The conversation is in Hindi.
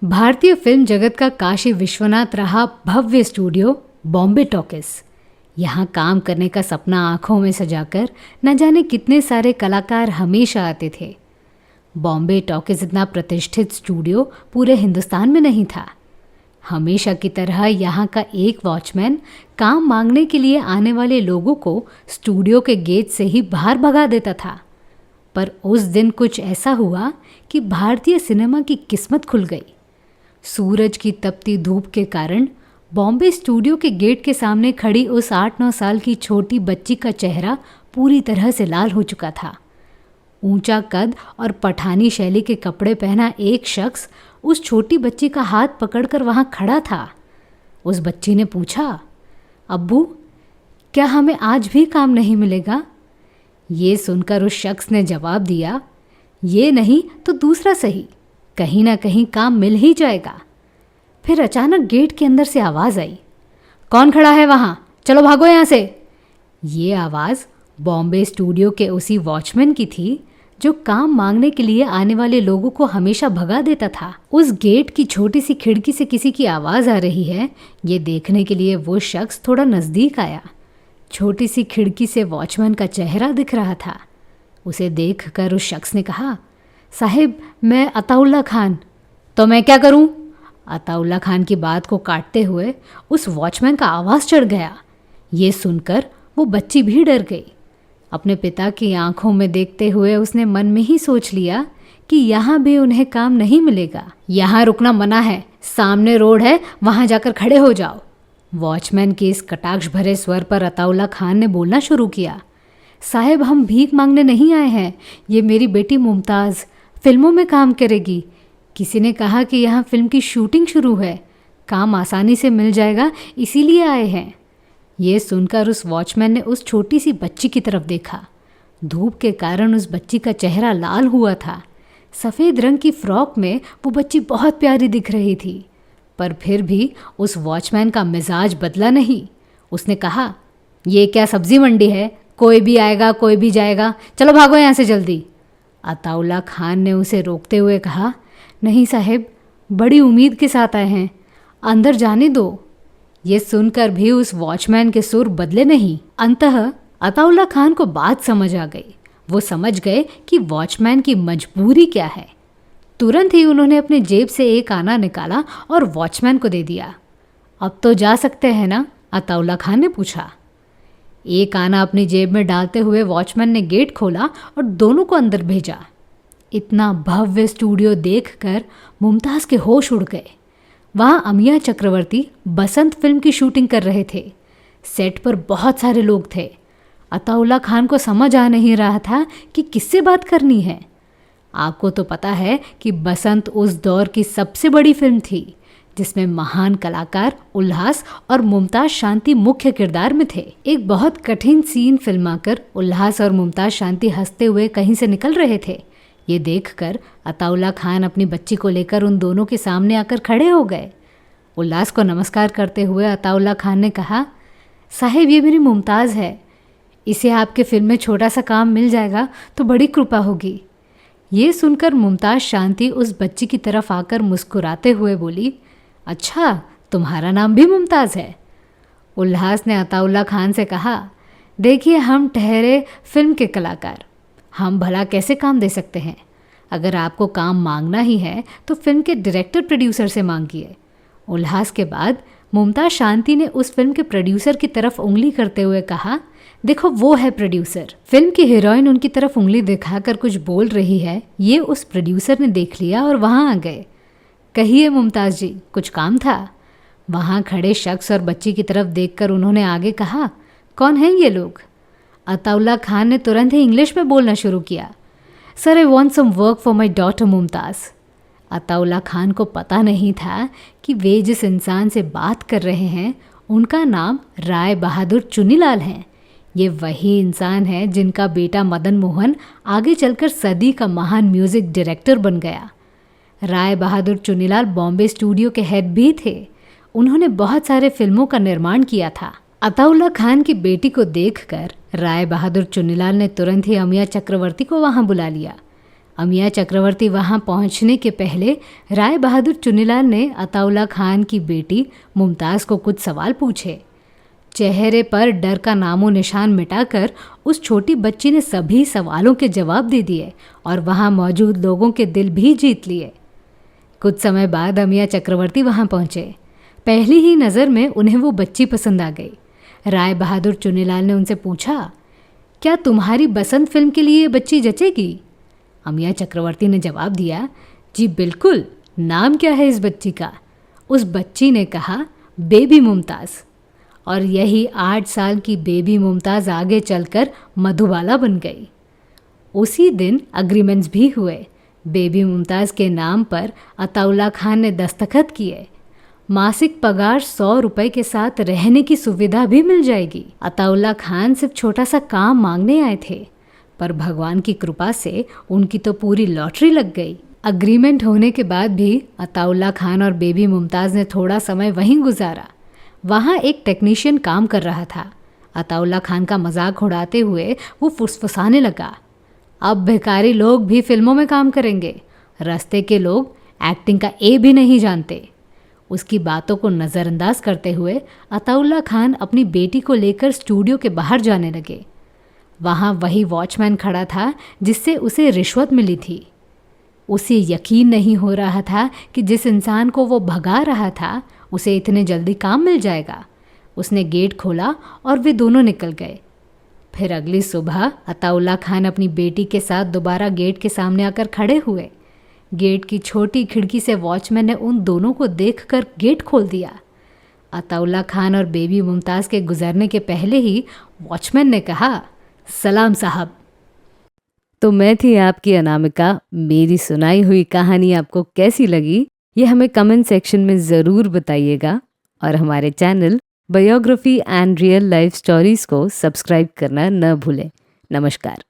भारतीय फिल्म जगत का काशी विश्वनाथ रहा भव्य स्टूडियो बॉम्बे टॉकीज। यहाँ काम करने का सपना आंखों में सजाकर न जाने कितने सारे कलाकार हमेशा आते थे। बॉम्बे टॉकीज इतना प्रतिष्ठित स्टूडियो पूरे हिंदुस्तान में नहीं था। हमेशा की तरह यहाँ का एक वॉचमैन काम मांगने के लिए आने वाले लोगों को स्टूडियो के गेट से ही बाहर भगा देता था। पर उस दिन कुछ ऐसा हुआ कि भारतीय सिनेमा की किस्मत खुल गई। सूरज की तपती धूप के कारण बॉम्बे स्टूडियो के गेट के सामने खड़ी उस 8-9 साल की छोटी बच्ची का चेहरा पूरी तरह से लाल हो चुका था। ऊंचा कद और पठानी शैली के कपड़े पहना एक शख्स उस छोटी बच्ची का हाथ पकड़कर वहां खड़ा था। उस बच्ची ने पूछा, अब्बू, क्या हमें आज भी काम नहीं मिलेगा? ये सुनकर उस शख्स ने जवाब दिया, ये नहीं तो दूसरा सही, कहीं ना कहीं काम मिल ही जाएगा। फिर अचानक गेट के अंदर से आवाज़ आई, कौन खड़ा है वहाँ? चलो भागो यहाँ से। ये आवाज़ बॉम्बे स्टूडियो के उसी वॉचमैन की थी जो काम मांगने के लिए आने वाले लोगों को हमेशा भगा देता था। उस गेट की छोटी सी खिड़की से किसी की आवाज़ आ रही है, ये देखने के लिए वो शख्स थोड़ा नज़दीक आया। छोटी सी खिड़की से वॉचमैन का चेहरा दिख रहा था। उसे देखकर उस शख्स ने कहा, साहिब, मैं अताउल्ला खान। तो मैं क्या करूं? अताउल्ला खान की बात को काटते हुए उस वॉचमैन का आवाज़ चढ़ गया। ये सुनकर वो बच्ची भी डर गई। अपने पिता की आंखों में देखते हुए उसने मन में ही सोच लिया कि यहाँ भी उन्हें काम नहीं मिलेगा। यहाँ रुकना मना है, सामने रोड है, वहाँ जाकर खड़े हो जाओ। वॉचमैन के इस कटाक्ष भरे स्वर पर अताउल्ला खान ने बोलना शुरू किया, साहिब, हम भीख मांगने नहीं आए हैं। ये मेरी बेटी मुमताज़ फिल्मों में काम करेगी। किसी ने कहा कि यहाँ फिल्म की शूटिंग शुरू है, काम आसानी से मिल जाएगा, इसीलिए आए हैं। ये सुनकर उस वॉचमैन ने उस छोटी सी बच्ची की तरफ देखा। धूप के कारण उस बच्ची का चेहरा लाल हुआ था। सफ़ेद रंग की फ्रॉक में वो बच्ची बहुत प्यारी दिख रही थी, पर फिर भी उस वॉचमैन का मिजाज बदला नहीं। उसने कहा, ये क्या सब्जी मंडी है? कोई भी आएगा, कोई भी जाएगा, चलो भागो यहाँ से जल्दी। अताउल्ला खान ने उसे रोकते हुए कहा, नहीं साहिब, बड़ी उम्मीद के साथ आए हैं, अंदर जाने दो। ये सुनकर भी उस वॉचमैन के सुर बदले नहीं। अंततः अताउल्ला खान को बात समझ आ गई। वो समझ गए कि वॉचमैन की मजबूरी क्या है। तुरंत ही उन्होंने अपने जेब से एक आना निकाला और वॉचमैन को दे दिया। अब तो जा सकते हैं ना? अताउल्ला खान ने पूछा। एक आना अपनी जेब में डालते हुए वॉचमैन ने गेट खोला और दोनों को अंदर भेजा। इतना भव्य स्टूडियो देखकर मुमताज़ के होश उड़ गए। वहाँ अमिया चक्रवर्ती बसंत फिल्म की शूटिंग कर रहे थे। सेट पर बहुत सारे लोग थे। अताउल्ला खान को समझ आ नहीं रहा था कि किससे बात करनी है। आपको तो पता है कि बसंत उस दौर की सबसे बड़ी फिल्म थी, जिसमें महान कलाकार उल्लास और मुमताज़ शांति मुख्य किरदार में थे। एक बहुत कठिन सीन फिल्माकर उल्लास और मुमताज़ शांति हंसते हुए कहीं से निकल रहे थे। ये देखकर अताउल्ला खान अपनी बच्ची को लेकर उन दोनों के सामने आकर खड़े हो गए। उल्लास को नमस्कार करते हुए अताउल्ला खान ने कहा, साहिब, ये मेरी मुमताज़ है, इसे आपके फिल्म में छोटा सा काम मिल जाएगा तो बड़ी कृपा होगी। ये सुनकर मुमताज़ शांति उस बच्ची की तरफ आकर मुस्कुराते हुए बोली, अच्छा, तुम्हारा नाम भी मुमताज़ है? उल्लास ने अताउल्ला खान से कहा, देखिए, हम ठहरे फिल्म के कलाकार, हम भला कैसे काम दे सकते हैं? अगर आपको काम मांगना ही है तो फिल्म के डायरेक्टर प्रोड्यूसर से मांगिए। उल्लास के बाद मुमताज़ शांति ने उस फिल्म के प्रोड्यूसर की तरफ उंगली करते हुए कहा, देखो, वो है प्रोड्यूसर। फिल्म की हीरोइन उनकी तरफ उंगली दिखाकर कुछ बोल रही है। ये उस प्रोड्यूसर ने देख लिया और वहाँ आ गए। कहिए मुमताज़ जी, कुछ काम था? वहाँ खड़े शख्स और बच्ची की तरफ देखकर उन्होंने आगे कहा, कौन हैं ये लोग? अताउल्ला खान ने तुरंत ही इंग्लिश में बोलना शुरू किया, sir, I want some work for my daughter Mumtaz. Ataullah Khan को पता नहीं था कि वे जिस इंसान से बात कर रहे हैं उनका नाम राय बहादुर चुनीलाल है। ये वही इंसान है जिनका बेटा मदन मोहन आगे चलकर सदी का महान म्यूज़िक डायरेक्टर बन गया। राय बहादुर चुनीलाल बॉम्बे स्टूडियो के हेड भी थे। उन्होंने बहुत सारे फिल्मों का निर्माण किया था। अताउल्ला खान की बेटी को देखकर राय बहादुर चुनीलाल ने तुरंत ही अमिया चक्रवर्ती को वहां बुला लिया। अमिया चक्रवर्ती वहां पहुंचने के पहले राय बहादुर चुन्नीलाल ने अताउल्ला खान की बेटी मुमताज़ को कुछ सवाल पूछे। चेहरे पर डर का नामो निशान मिटाकर उस छोटी बच्ची ने सभी सवालों के जवाब दे दिए और वहां मौजूद लोगों के दिल भी जीत लिए। कुछ समय बाद अमिया चक्रवर्ती वहां पहुंचे। पहली ही नज़र में उन्हें वो बच्ची पसंद आ गई। राय बहादुर चुन्नीलाल ने उनसे पूछा, क्या तुम्हारी बसंत फिल्म के लिए ये बच्ची जचेगी? अमिया चक्रवर्ती ने जवाब दिया, जी बिल्कुल, नाम क्या है इस बच्ची का? उस बच्ची ने कहा, बेबी मुमताज़। और यही 8 साल की बेबी मुमताज़ आगे चलकर मधुबाला बन गई। उसी दिन अग्रीमेंट्स भी हुए। बेबी मुमताज़ के नाम पर अताउल्ला खान ने दस्तखत किए। मासिक पगार 100 रुपए के साथ रहने की सुविधा भी मिल जाएगी। अताउल्ला खान सिर्फ छोटा सा काम मांगने आए थे, पर भगवान की कृपा से उनकी तो पूरी लॉटरी लग गई। अग्रीमेंट होने के बाद भी अताउल्ला खान और बेबी मुमताज़ ने थोड़ा समय वहीं गुजारा। वहाँ एक टेक्नीशियन काम कर रहा था। अताउल्ला खान का मजाक उड़ाते हुए वो फुसफुसाने लगा, अब भिखारी लोग भी फिल्मों में काम करेंगे, रास्ते के लोग एक्टिंग का ए भी नहीं जानते। उसकी बातों को नज़रअंदाज करते हुए अताउल्ला खान अपनी बेटी को लेकर स्टूडियो के बाहर जाने लगे। वहाँ वही वॉचमैन खड़ा था जिससे उसे रिश्वत मिली थी। उसे यकीन नहीं हो रहा था कि जिस इंसान को वो भगा रहा था उसे इतने जल्दी काम मिल जाएगा। उसने गेट खोला और वे दोनों निकल गए। फिर अगली सुबह अताउल्ला खान अपनी बेटी के साथ दोबारा गेट के सामने आकर खड़े हुए। गेट की छोटी खिड़की से वॉचमैन ने उन दोनों को देखकर गेट खोल दिया। अताउल्ला खान और बेबी मुमताज़ के गुजरने के पहले ही वॉचमैन ने कहा, सलाम साहब। तो मैं थी आपकी अनामिका। मेरी सुनाई हुई कहानी आपको कैसी लगी ये हमें कमेंट सेक्शन में ज़रूर बताइएगा और हमारे channel biography and real life stories को सब्सक्राइब करना न भूलें। नमस्कार।